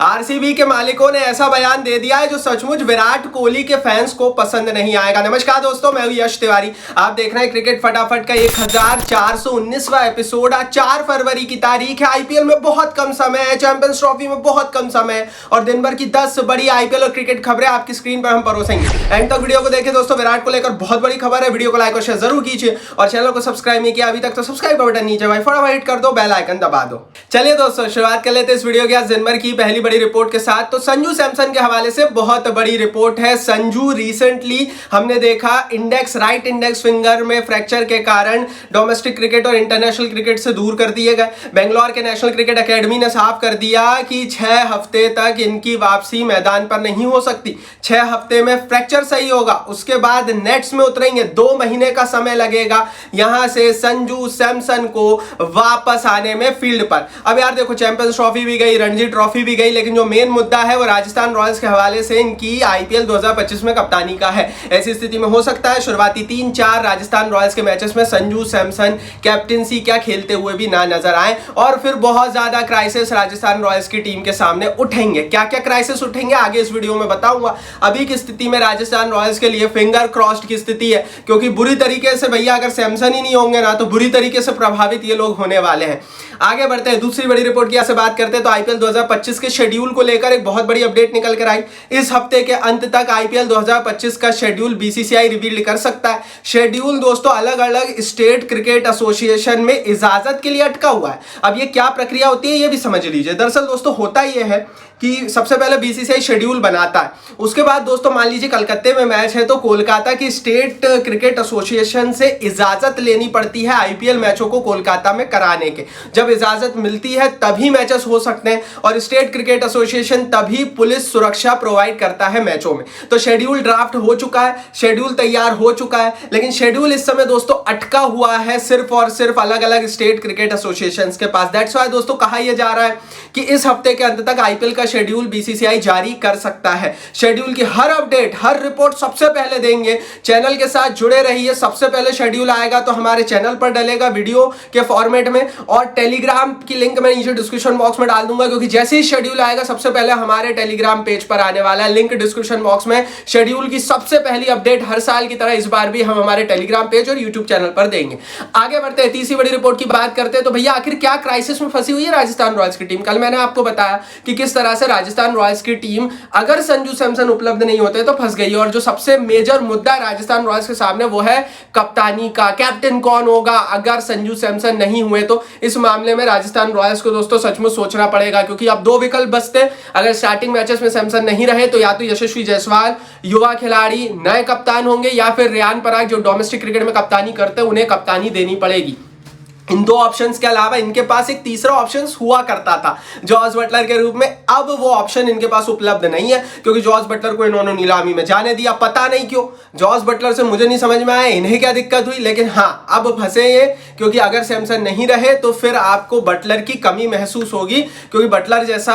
RCB के मालिकों ने ऐसा बयान दे दिया है जो सचमुच विराट कोहली के फैंस को पसंद नहीं आएगा। नमस्कार दोस्तों, मैं हूं यश तिवारी। आप देख रहे हैं क्रिकेट फटाफट का 1419वां एपिसोड। आज 4 फरवरी की तारीख है। आईपीएल में बहुत कम समय है, चैंपियंस ट्रॉफी में बहुत कम समय है और दिन भर की 10 बड़ी आईपीएल और क्रिकेट खबरें आपकी स्क्रीन पर हम परोसेंगे। एंड तक वीडियो को देखें दोस्तों। विराट को लेकर बहुत बड़ी खबर है। वीडियो को लाइक और शेयर जरूर कीजिए और चैनल को सब्सक्राइब नहीं किया अभी तक तो सब्सक्राइब का बटन नीचे भाई फटाफट हिट कर दो, बेल आइकन दबा दो। चलिए दोस्तों, शुरुआत कर लेते हैं इस वीडियो के आज दिन भर की पहली बड़ी रिपोर्ट के साथ। तो संजू सैमसन के हवाले से बहुत बड़ी रिपोर्ट है। संजू रिसेंटली हमने देखा राइट इंडेक्स फिंगर में फ्रैक्चर के कारण डोमेस्टिक क्रिकेट और इंटरनेशनल क्रिकेट से दूर कर दिए गए। बेंगलोर के नेशनल क्रिकेट एकेडमी ने साफ कर दिया कि 6 हफ्ते तक इनकी वापसी मैदान पर नहीं हो सकती। 6 हफ्ते में फ्रैक्चर सही होगा, उसके बाद नेट्स में उतरेंगे। 2 महीने का समय लगेगा यहां से संजू सैमसन को वापस आने में फील्ड पर। अब यार देखो, चैंपियंस ट्रॉफी भी गई, रणजी ट्रॉफी भी गई, लेकिन जो मेन मुद्दा है वो राजस्थान रॉयल्स के हवाले से इनकी आईपीएल 2025 में कप्तानी का है। ऐसी स्थिति में हो सकता है शुरुआती 3-4 राजस्थान रॉयल्स के मैचेस में संजू सैमसन कैप्टेंसी क्या खेलते हुए भी ना नजर आए और फिर बहुत ज्यादा क्राइसिस राजस्थान रॉयल्स की टीम के सामने उठेंगे। क्या क्या क्राइसिस उठेंगे आगे इस वीडियो में बताऊंगा। अभी की स्थिति में राजस्थान रॉयल्स के लिए फिंगर क्रॉस्ड की स्थिति है, क्योंकि बुरी तरीके से भैया अगर सैमसन ही नहीं होंगे ना तो बुरी तरीके से प्रभावित ये लोग होने वाले हैं। आगे बढ़ते हैं, दूसरी बड़ी रिपोर्ट की बात करते हैं। तो आईपीएल 2025 के शेड्यूल को लेकर एक बहुत बड़ी अपडेट निकल कर आई। इस हफ्ते के अंत तक आईपीएल 2025 का शेड्यूल बीसीसीआई रिवील कर सकता है। शेड्यूल दोस्तों अलग अलग स्टेट क्रिकेट एसोसिएशन में इजाजत के लिए अटका हुआ है। अब ये क्या प्रक्रिया होती है ये भी समझ लीजिए। दरअसल दोस्तों होता ये है कि सबसे पहले बीसीसीआई शेड्यूल बनाता है, उसके बाद दोस्तों मान लीजिए कलकत्ते में मैच है तो कोलकाता की स्टेट क्रिकेट एसोसिएशन से इजाजत लेनी पड़ती है आईपीएल मैचों को कोलकाता में कराने के। जब इजाजत मिलती है तभी मैचेस हो सकते हैं और स्टेट क्रिकेट एसोसिएशन तभी पुलिस सुरक्षा प्रोवाइड करता है मैचों में। तो शेड्यूल ड्राफ्ट हो चुका है, शेड्यूल तैयार हो चुका है, लेकिन शेड्यूल इस समय दोस्तों अटका हुआ है सिर्फ और सिर्फ अलग अलग स्टेट क्रिकेट एसोसिएशन के पास। दैट्स व्हाई दोस्तों कहा यह जा रहा है कि इस हफ्ते के अंत तक आईपीएल का शेड्यूल बीसीसीआई जारी कर सकता है। शेड्यूल की हर अपडेट, हर रिपोर्ट सबसे पहले देंगे। चैनल के साथ जुड़े रहिए। सबसे पहले शेड्यूल आएगा तो हमारे चैनल पर डलेगा वीडियो के फॉर्मेट में और टेलीग्राम की लिंक मैं नीचे डिस्क्रिप्शन बॉक्स में डाल दूंगा, क्योंकि जैसे ही शेड्यूल आएगा सबसे पहले हमारे टेलीग्राम पेज पर आने वाला है। लिंक डिस्क्रिप्शन बॉक्स में। शेड्यूल की सबसे पहली अपडेट हर साल की तरह इस बार भी हम हमारे टेलीग्राम पेज और यूट्यूब चैनल पर देंगे। आगे बढ़ते हैं, तीसरी बड़ी रिपोर्ट की बात करते हैं। तो भैया आखिर क्या क्राइसिस में फंसी हुई है राजस्थान रॉयल्स की टीम। कल मैंने आपको बताया कि किस तरह से राजस्थान रॉयल्स की टीम अगर संजू सैमसन उपलब्ध नहीं होते तो फंस गई। और जो सबसे मेजर मुद्दा राजस्थान रॉयल्स के सामने वो है कप्तानी का। कैप्टन कौन होगा अगर संजू सैमसन नहीं हुए तो। इस मामले में राजस्थान रॉयल्स को दोस्तों सचमुच सोचना पड़ेगा, क्योंकि अब 2 विकल्प बचते। अगर स्टार्टिंग मैचेस में सैमसन नहीं रहे तो या तो यशस्वी जायसवाल युवा खिलाड़ी नए कप्तान होंगे या फिर रियान पराग जो डोमेस्टिक क्रिकेट में कप्तानी करते हैं उन्हें कप्तानी देनी पड़ेगी। इन 2 ऑप्शंस के अलावा इनके पास एक तीसरा ऑप्शन हुआ करता था जॉस बटलर के रूप में। अब वो ऑप्शन इनके पास उपलब्ध नहीं है, क्योंकि जॉस बटलर को इन्होंने नीलामी में जाने दिया। पता नहीं क्यों जॉस बटलर से मुझे नहीं समझ में आया इन्हें क्या दिक्कत हुई, लेकिन हाँ अब फंसे ये, क्योंकि अगर सैमसन नहीं रहे तो फिर आपको बटलर की कमी महसूस होगी, क्योंकि बटलर जैसा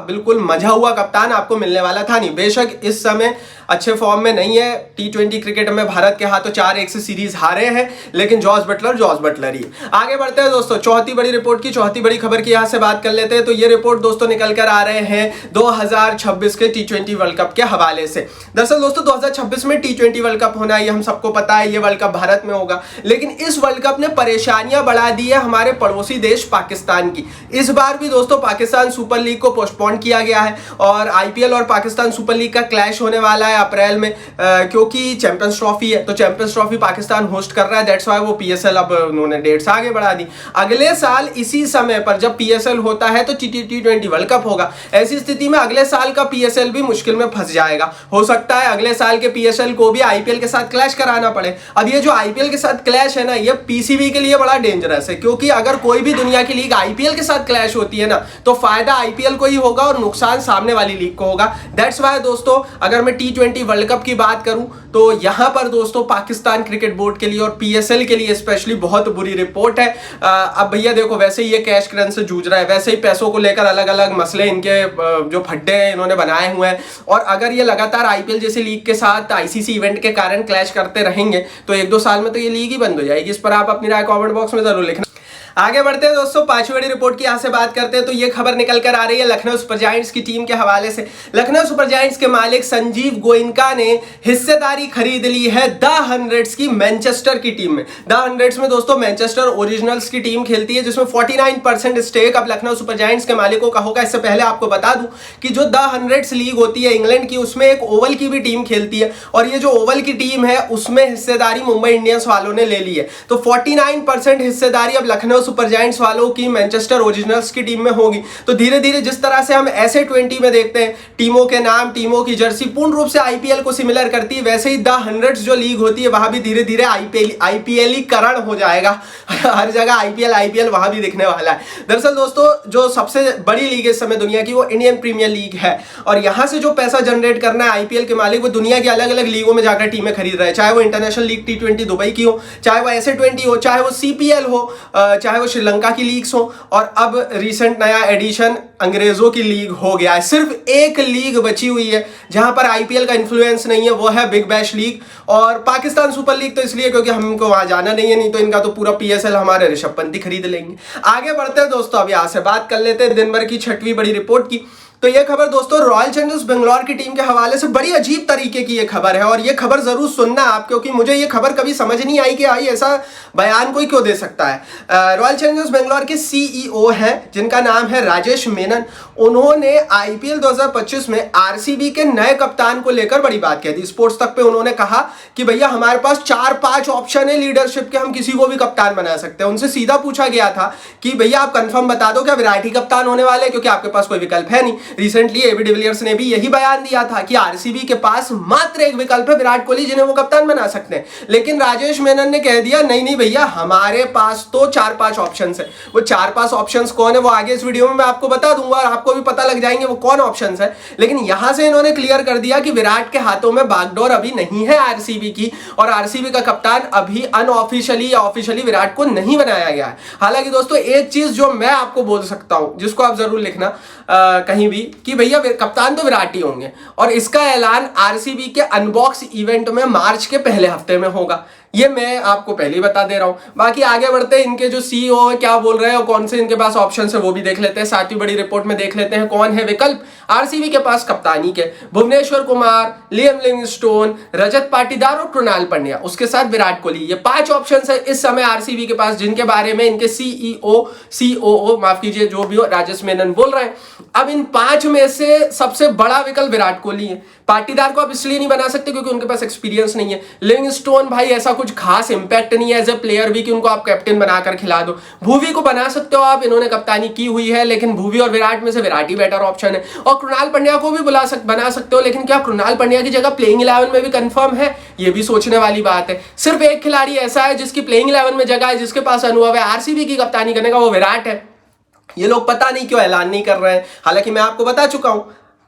बिल्कुल मजा हुआ कप्तान आपको मिलने वाला था नहीं। बेशक इस समय अच्छे फॉर्म में नहीं है। T20 क्रिकेट में भारत के हाथों 4-1 से सीरीज हारे हैं, लेकिन जॉस बटलर ही। आगे बढ़ते हैं दोस्तों, चौथी बड़ी रिपोर्ट की, चौथी बड़ी खबर की यहां से बात कर लेते हैं। तो ये रिपोर्ट दोस्तों निकल कर आ रहे हैं 2026 के T20 वर्ल्ड कप के हवाले से। दरअसल दोस्तों 2026 में T20 वर्ल्ड कप होना है, ये हम सबको पता है। ये वर्ल्ड कप भारत में होगा, लेकिन इस वर्ल्ड कप ने परेशानियां बढ़ा दी है हमारे पड़ोसी देश पाकिस्तान की। इस बार भी दोस्तों पाकिस्तान सुपर लीग को पोस्टपोन किया गया है और आईपीएल और पाकिस्तान सुपर लीग का क्लैश होने वाला है अप्रैल में, क्योंकि चैंपियंस ट्रॉफी है तो चैंपियंस ट्रॉफी पाकिस्तान होस्ट कर रहा है। दैट्स व्हाई वो पीएसएल अब उन्होंने डेट्स आगे बढ़ा दी। अगले साल इसी समय पर जब पीएसएल होता है तो T20 वर्ल्ड कप होगा। ऐसी स्थिति में अगले साल का पीएसएल भी मुश्किल में फंस जाएगा। हो सकता है अगले साल के पीएसएल को भी आईपीएल के साथ क्लैश कराना पड़े। अब ये जो आईपीएल के साथ क्लैश है ना, ये पीसीबी के लिए बड़ा डेंजरस है, क्योंकि अगर कोई भी दुनिया की लीग आईपीएल के साथ क्लैश होती है ना तो फायदा आईपीएल को ही होगा और नुकसान सामने वाली लीग को होगा। दैट्स व्हाई दोस्तों अगर मैं T20 वर्ल्ड कप की बात करूं तो यहां पर दोस्तों पाकिस्तान क्रिकेट बोर्ड के लिए और पीएसएल के लिए स्पेशली बहुत बुरी रिपोर्ट है। अब भैया देखो, वैसे ही ये कैश क्रंच से जूझ रहा है, वैसे ही पैसों को लेकर अलग अलग मसले इनके जो फड्डे हैं इन्होंने बनाए हुए हैं, और अगर ये लगातार आईपीएल जैसी लीग के साथ आईसीसी इवेंट के कारण क्लैश करते रहेंगे तो 1-2 साल में तो ये लीग ही बंद हो जाएगी। इस पर आप अपनी राय कमेंट बॉक्स में जरूर लिखना। आगे बढ़ते हैं दोस्तों, पांचवी बड़ी रिपोर्ट की यहां से बात करते हैं तो ये खबर निकल कर आ रही है लखनऊ सुपर जायंट्स की टीम के हवाले से। लखनऊ सुपर जायंट्स के मालिक संजीव गोयनका ने हिस्सेदारी खरीद ली है द हंड्रेड्स की मैनचेस्टर की टीम में। द हंड्रेड्स में दोस्तों मैनचेस्टर ओरिजिनल्स की टीम खेलती है जिसमें 49% स्टेक अब लखनऊ सुपर जायंट्स के मालिकों का होगा। इससे पहले आपको बता दूं कि जो द हंड्रेड्स लीग होती है इंग्लैंड की, उसमें एक ओवल की भी टीम खेलती है और ये जो ओवल की टीम है उसमें हिस्सेदारी मुंबई इंडियंस वालों ने ले ली है। तो 49% हिस्सेदारी अब लखनऊ सुपर जायंट्स वालों की मैनचेस्टर ओरिजिनल्स की टीम में होगी। तो धीरे धीरे जिस तरह से हम ऐसे 20 में देखते हैं टीमों के नाम, टीमों की जर्सी पूर्ण रूप से आईपीएल को सिमिलर करती है, वैसे ही द हंड्रेड्स जो लीग होती है वहां भी धीरे धीरे आईपीएलीकरण हो जाएगा। हर जगह आईपीएल वहां भी दिखने वाला है। दरअसल दोस्तों जो सबसे बड़ी लीग इस समय दुनिया की वो इंडियन प्रीमियर लीग है और यहां से जो पैसा जनरेट करना है आईपीएल के मालिक वो दुनिया की अलग अलग लीगों में जाकर टीमें खरीद रहे हैं, चाहे वो इंटरनेशनल लीग T20 दुबई की हो, चाहे वो SA20 हो, चाहे वो CPL हो, चाहे वो श्रीलंका की लीग्स हो और अब रिसेंट नया एडिशन अंग्रेजों की लीग हो गया है। सिर्फ एक लीग बची हुई है जहां पर आईपीएल का इन्फ्लुएंस नहीं है, वो है बिग बैश लीग और पाकिस्तान सुपर लीग तो इसलिए क्योंकि हमको वहां जाना नहीं है, नहीं तो इनका तो पूरा PSL हमारे ऋषभ पंत ही खरीद लेंगे। आगे बढ़ते हैं दोस्तों, अब यहां से बात कर लेते हैं दिन भर की छठवीं बड़ी रिपोर्ट की। तो ये खबर दोस्तों रॉयल चैलेंजर्स बेंगलोर की टीम के हवाले से बड़ी अजीब तरीके की ये खबर है और ये खबर जरूर सुनना आप, क्योंकि मुझे ये खबर कभी समझ नहीं आई कि ऐसा बयान कोई क्यों दे सकता है। रॉयल चैलेंजर्स बेंगलोर के CEO हैं जिनका नाम है राजेश मेनन। उन्होंने IPL 2025 में RCB के नए कप्तान को लेकर बड़ी बात कह दी। स्पोर्ट्स तक पे उन्होंने कहा कि भैया हमारे पास 4-5 ऑप्शन है लीडरशिप के, हम किसी को भी कप्तान बना सकते हैं। उनसे सीधा पूछा गया था कि भैया आप कंफर्म बता दो क्या विराट ही कप्तान होने वाले हैं, क्योंकि आपके पास कोई विकल्प है नहीं। रिसेंटली AB डिविलियर्स ने भी यही बयान दिया था कि RCB के पास मात्र एक विकल्प है विराट कोहली जिन्हें वो कप्तान बना सकते हैं, लेकिन राजेश मेनन ने कह दिया नहीं भैया हमारे पास तो 4-5 ऑप्शंस है। वो 4-5 ऑप्शंस कौन है वो आगे इस वीडियो में मैं आपको बता दूंगा और आपको भी पता लग जाएंगे वो कौन ऑप्शंस है, लेकिन यहां से इन्होंने क्लियर कर दिया कि विराट के हाथों में बागडोर अभी नहीं है RCB की और RCB का कप्तान अभी अनऑफिशियली या ऑफिशियली विराट को नहीं बनाया गया है। हालांकि दोस्तों एक चीज जो मैं आपको बोल सकता हूं जिसको आप जरूर लिखना कहीं भी कि भैया कप्तान तो विराट ही होंगे और इसका ऐलान RCB के अनबॉक्स इवेंट में मार्च के पहले हफ्ते में होगा। ये मैं आपको पहले ही बता दे रहा हूं। बाकी आगे बढ़ते हैं, इनके जो CEO है क्या बोल रहे हैं और कौन से इनके पास ऑप्शन है वो भी देख लेते हैं। सातवीं बड़ी रिपोर्ट में देख लेते हैं कौन है विकल्प RCB के पास कप्तानी के। भुवनेश्वर कुमार, लियम लिविंगस्टोन, रजत पाटीदार और कृणाल पंड्या, उसके साथ विराट कोहली। ये 5 ऑप्शन है इस समय RCB के पास जिनके बारे में इनके COO माफ कीजिए जो भी हो राजेश मेनन बोल रहे हैं। अब इन 5 में से सबसे बड़ा विकल्प विराट कोहली है। पाटीदार को आप इसलिए नहीं बना सकते क्योंकि उनके पास एक्सपीरियंस नहीं है। लिविंगस्टोन भाई ऐसा कुछ खास इंपैक्ट नहीं है एज ए प्लेयर भी कि उनको आप कैप्टन बनाकर खिला दो। भुवी को बना सकते हो आप, इन्होंने कप्तानी की हुई है, लेकिन भुवी और विराट में से विराट ही बेटर ऑप्शन है। और कृणाल पंड्या को भी बना सकते हो, लेकिन क्या कृणाल पंड्या की जगह प्लेइंग 11 में भी कंफर्म है? ये भी सोचने वाली बात है। सिर्फ एक खिलाड़ी ऐसा है जिसकी प्लेइंग 11 में जगह है, जिसके पास अनुभव है RCB की कप्तानी करने का, वो विराट है। ये लोग पता नहीं क्यों ऐलान नहीं कर रहे हैं। हालांकि मैं आपको बता चुका हूं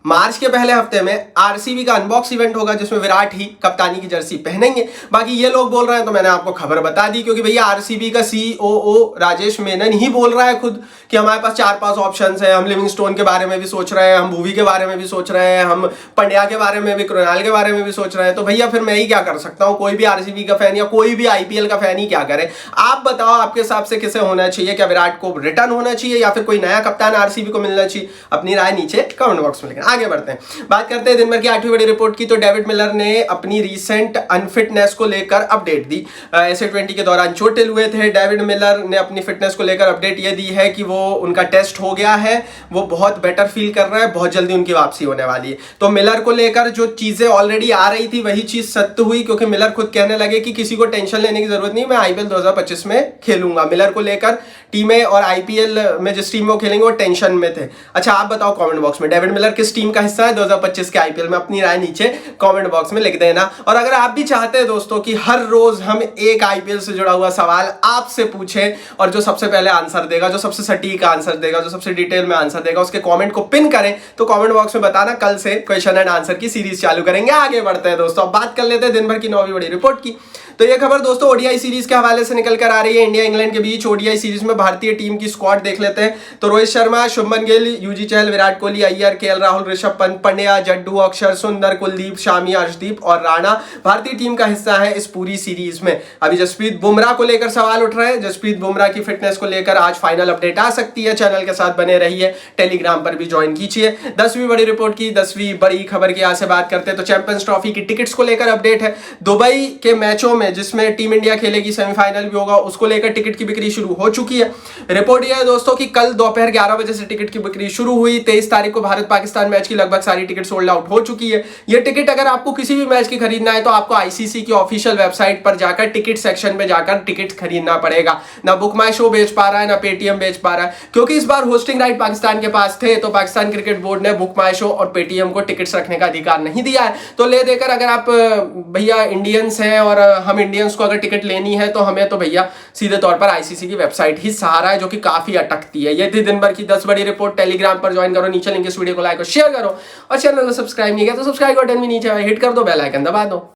मार्च के पहले हफ्ते में RCB का अनबॉक्स इवेंट होगा जिसमें विराट ही कप्तानी की जर्सी पहनेंगे। बाकी ये लोग बोल रहे हैं तो मैंने आपको खबर बता दी, क्योंकि भैया RCB का COO राजेश मेनन ही बोल रहा है खुद कि हमारे पास 4-5 ऑप्शंस है। हम लिविंगस्टोन के बारे में भी सोच रहे हैं, हम भुवी के बारे में भी सोच रहे हैं, हम पंड्या के बारे में भी, कृणाल के बारे में भी सोच रहे हैं। तो भैया फिर मैं ही क्या कर सकता हूँ? कोई भी RCB का फैन या कोई भी IPL का फैन ही क्या करे? आप बताओ आपके हिसाब से किसे होना चाहिए? क्या विराट को रिटर्न होना चाहिए या फिर कोई नया कप्तान RCB को मिलना चाहिए? अपनी राय नीचे कमेंट बॉक्स में लिखना। आगे बढ़ते हैं, बात करते हैं दिन भर की 8वीं बड़ी रिपोर्ट की। तो डेविड मिलर ने अपनी रीसेंट अनफिटनेस को लेकर अपडेट दी। SA20 के दौरान चोटिल हुए थे। डेविड मिलर ने अपनी फिटनेस को लेकर अपडेट ये दी है कि वो उनका टेस्ट हो गया है, वो बहुत बेटर फील कर रहा है, बहुत जल्दी उनकी वापसी होने वाली है। तो मिलर को लेकर जो चीजें ऑलरेडी आ रही थी वही चीज सत्य हुई, क्योंकि मिलर खुद कहने लगे कि किसी को टेंशन लेने की जरूरत नहीं, मैं IPL 2025 में खेलूंगा। मिलर को लेकर टीमें और IPL में जिस टीम में वो खेलेंगे वो टेंशन में थे। अच्छा आप बताओ कमेंट बॉक्स में डेविड मिलर किस टीम का हिस्सा है 2025 के IPL में? अपनी राय नीचे कमेंट बॉक्स में लिख देना। और अगर आप भी चाहते हैं दोस्तों कि हर रोज हम एक IPL से जुड़ा हुआ सवाल आपसे पूछें और जो सबसे पहले आंसर देगा, जो सबसे सटीक आंसर देगा, जो सबसे डिटेल में आंसर देगा, उसके कमेंट को पिन करें तो कमेंट बॉक्स में बताना। कल से क्वेश्चन एंड आंसर की सीरीज चालू करेंगे। आगे बढ़ते हैं दोस्तों, अब बात कर लेते हैं दिन भर की 9वीं बड़ी रिपोर्ट की। तो ये खबर दोस्तों ओडीआई सीरीज के हवाले से निकल कर आ रही है। इंडिया इंग्लैंड के बीच ओडीआई सीरीज में भारतीय टीम की स्क्वाड देख लेते हैं। तो रोहित शर्मा, शुभमन गिल, यूजी चहल, विराट कोहली, अय्यर, केएल राहुल, ऋषभ पंत, पंड्या, जड्डू, अक्षर, सुंदर, कुलदीप, शामी, अर्शदीप और राणा भारतीय टीम का हिस्सा है इस पूरी सीरीज में। अभी जसप्रीत बुमराह को लेकर सवाल उठ रहे हैं। जसप्रीत बुमराह की फिटनेस को लेकर आज फाइनल अपडेट आ सकती है। चैनल के साथ बने रहिए, टेलीग्राम पर भी ज्वाइन कीजिए। 10वीं बड़ी रिपोर्ट की 10वीं बड़ी खबर की यहाँ से बात करते हैं तो चैंपियंस ट्रॉफी की टिकट्स को लेकर अपडेट है। दुबई के मैचों में जिसमें टीम इंडिया खेलेगी, सेमीफाइनल भी होगा, उसको लेकर टिकट की बिक्री शुरू हो चुकी है। रिपोर्ट यह है दोस्तों कि कल दोपहर 11 बजे से टिकट की बिक्री शुरू हुई। 23 तारीख को भारत पाकिस्तान मैच की लगभग सारी टिकट सोल्ड आउट हो चुकी है। यह टिकट अगर आपको किसी भी मैच की खरीदना है तो आपको आईसीसी की ऑफिशियल वेबसाइट पर जाकर टिकट सेक्शन में जाकर टिकट खरीदना पड़ेगा। ना बुक माई शो बेच पा रहा है, ना पेटीएम बेच पा रहा है, क्योंकि इस बार होस्टिंग राइट पाकिस्तान के पास थे। तो पाकिस्तान क्रिकेट बोर्ड ने बुक माई शो और पेटीएम को टिकट्स रखने का अधिकार नहीं दिया है। तो ले देकर अगर आप भैया इंडियंस हैं और हम इंडियंस को अगर टिकट लेनी है तो हमें तो भैया सीधे तौर पर आईसीसी की वेबसाइट ही सहारा है, जो कि काफी अटकती है। ये थी दिन भर की 10 बड़ी रिपोर्ट। टेलीग्राम पर ज्वाइन करो, नीचे लिंक इस वीडियो को लाइक और शेयर करो और चैनल को सब्सक्राइब नहीं किया तो सब्सक्राइब का बटन भी नीचे हिट कर दो, बेल आइकन दबा दो।